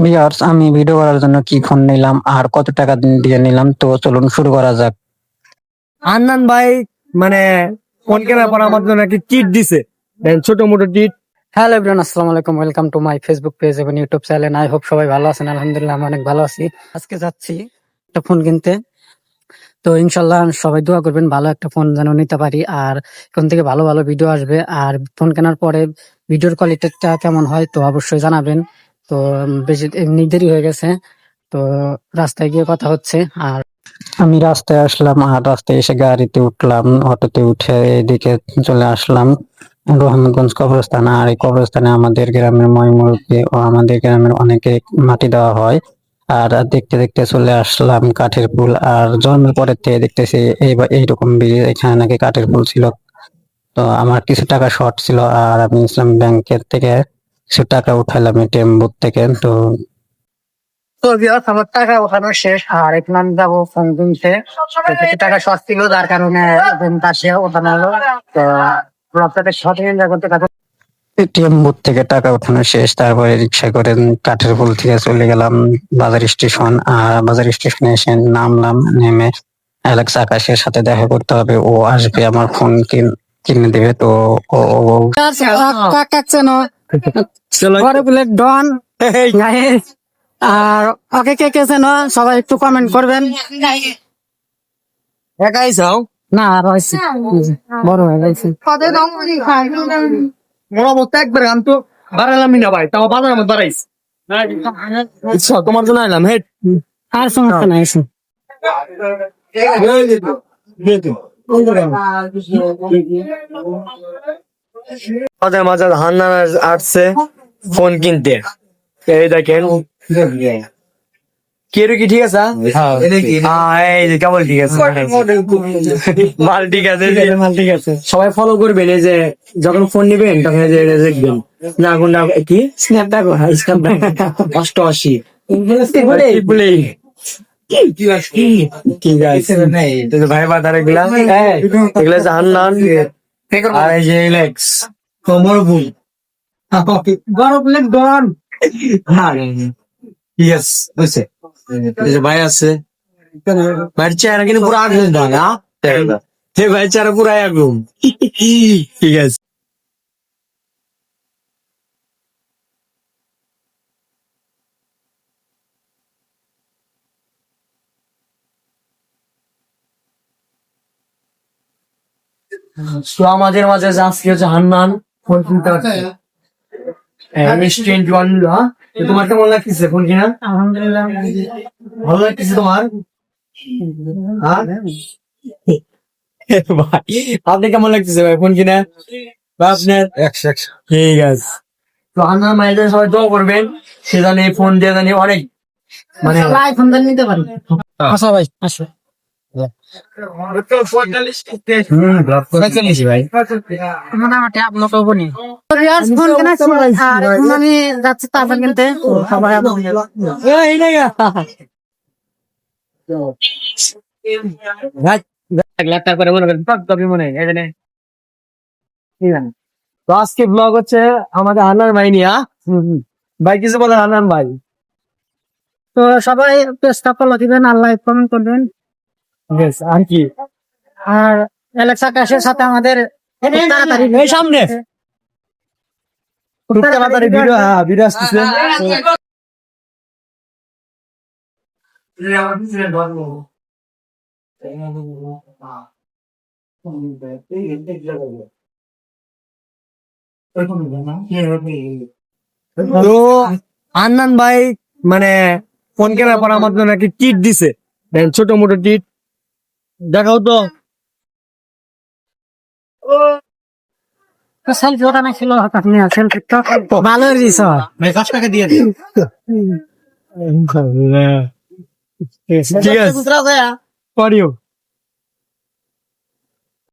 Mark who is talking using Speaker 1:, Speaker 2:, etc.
Speaker 1: Viewers, আমি video করার জন্য কি ফোন নিলাম আর কত টাকা দিয়ে নিলাম, তো চলুন শুরু করা যাক।
Speaker 2: আন্নান ভাই মানে ফোন কেনার পর আমার জন্য একটা কিট দিছে, ছোট মোটো কিট।
Speaker 1: হ্যালো এভরিওয়ান, আসসালামু আলাইকুম, welcome to my Facebook page এবং ইউটিউব চ্যানেল। আই হোপ সবাই ভালো আছেন। আলহামদুলিল্লাহ আমি অনেক ভালো আছি। আজকে যাচ্ছি একটা ফোন কিনতে, তো ইনশাল্লাহ সবাই দোয়া করবেন ভালো একটা ফোন যেন নিতে পারি, আর এখান থেকে ভালো ভালো ভিডিও আসবে। আর ফোন কেনার পরে ভিডিওর কোয়ালিটিটা কেমন হয় তো অবশ্যই জানাবেন। তো বেশি এমনি দেরি হয়ে গেছে, তো রাস্তায় গিয়ে কথা হচ্ছে। আর আমি রাস্তায় আসলাম, আর রাস্তায় এসে গাড়িতে উঠলাম, অটোতে উঠে এদিকে চলে আসলাম রহমতগঞ্জ কবরস্থান। আর এই কবরস্থানে আমাদের গ্রামের ময়মুরব্বী ও আমাদের গ্রামের অনেকে মাটি দেওয়া হয়। আর দেখতে দেখতে চলে আসলাম কাঠের পুল। আর জন্মের পরের থেকে দেখতেছি এইরকম ব্রিজ, এখানে নাকি কাঠের পুল ছিল। তো আমার কিছু টাকা শর্ট ছিল, আর আমি ইসলাম ব্যাংকের থেকে কিছু টাকা উঠাইলাম এটিএম বুথ থেকে। তো ভিউয়ার্স, আমার টাকা ওঠানো শেষ, আর এখন আমি যাবো ফোন কিনতে। তো কিছু টাকা শর্ট ছিল, যার কারণে তাসে ওঠানো হলো। তো ব্লগটাতে শর্ট এনজয় করতে থাকুন। এটিএম বুথ থেকে টাকা ওঠানো শেষ, তারপরে রিক্সা করে কাঠের পুল থেকে চলে গেলাম বাজার স্টেশন। আর বাজার স্টেশনে এসে নামলাম, নেমে অ্যালেক্স আকাশের সাথে দেখা করতে হবে, ও আসবে আমার ফোন কিনে দেবে। তো ও ডন, আর ওকে কে কে চেনো সবাই একটু কমেন্ট করবেন।
Speaker 2: একাই যাও
Speaker 1: না আর হয়েছে, বড় হয়ে গেছে।
Speaker 2: মোটামুটি একবার আমি তো বাড়ালামই না ভাই, তাও বাজার আমার বাড়াইছি। আচ্ছা, তোমার জন্য আইলাম হেড।
Speaker 1: আর সমস্যা নাই, এসো।
Speaker 2: মাঝে মাঝে হান্নান আসছে ফোন কিনতে। এই দেখেন কি ঠিক আছে? এই যে কেমন ঠিক আছে, মাল ঠিক আছে, মাল ঠিক আছে। সবাই ফলো করবেন, এই যে যখন ফোন নিবেন তখন এই যে এটা দেখবেন না কোনটা কি স্ন্যাপড্রাগন, অষ্টআশি ঠিক আছে। ভাই বাজার এগুলা এগুলা যে হান্নান, আর এই যে এলেক্স কোমর বুল ঠিক আছে বুঝছে। এই যে ভাই আছে, ভাইয়ের চেহারা কিন্তু পুরো আগুন দেয় না, ভাইয়ের চেহারা পুরো আগুন। ঠিক আছে। তো আমাদের মাঝে আজকে হচ্ছে হান্নান ফোন কিনতে আসছে। M21 নিলো, হ্যাঁ? তো তোমার কেমন লাগতেছে ফোন কিনা?
Speaker 1: আলহামদুলিল্লাহ
Speaker 2: ভালো লাগতেছে তোমার? হ্যাঁ? ভাই, আপনি কেমন লাগতেছে ভাই ফোন কিনা? বা আপনার ঠিক আছে। তো হান্নান মাইলের সবাই দোয়া করবেন, সে জানে ফোন দিয়ে জানি অনেক মানে
Speaker 1: আইফোন নিতে পারি। আচ্ছা ভাই, আসো।
Speaker 2: ভাই
Speaker 1: মোটামুটি আপনাকে বলি ফোন কেনা ছিল, আর এখন আমি যাচ্ছি তারপর কিনতে। তো সবাই
Speaker 2: তারপরে মনে করেন মনে হয় এই জন্যে। ঠিক আছে। তো আজকে ব্লগ হচ্ছে আমাদের হান্নান ভাই নিয়ে। ভাই কিছু বলেন হান্নান ভাই।
Speaker 1: তো সবাই পেজটা ফলো দিবেন, আর লাইক কমেন্ট করবেন।
Speaker 2: আর কি
Speaker 1: আর অ্যালেক্স আকাশের সাথে আমাদের খুব তাড়াতাড়ি
Speaker 2: এই সামনে খুব তাড়াতাড়ি ভিডিও, হ্যাঁ ভিডিও আসতেছে। তো আন্নান ভাই মানে ফোন কেনার পর আমার জন্য একটা কিট দিছে, ছোট মোটো কিট। দেখাও তো।
Speaker 1: সেলফি ওঠানো ছিল, আপনি সেলফি তো ভালো দিছ।
Speaker 2: ভাই 5 টাকা দিয়ে দিন। ঠিক আছে, পরিও।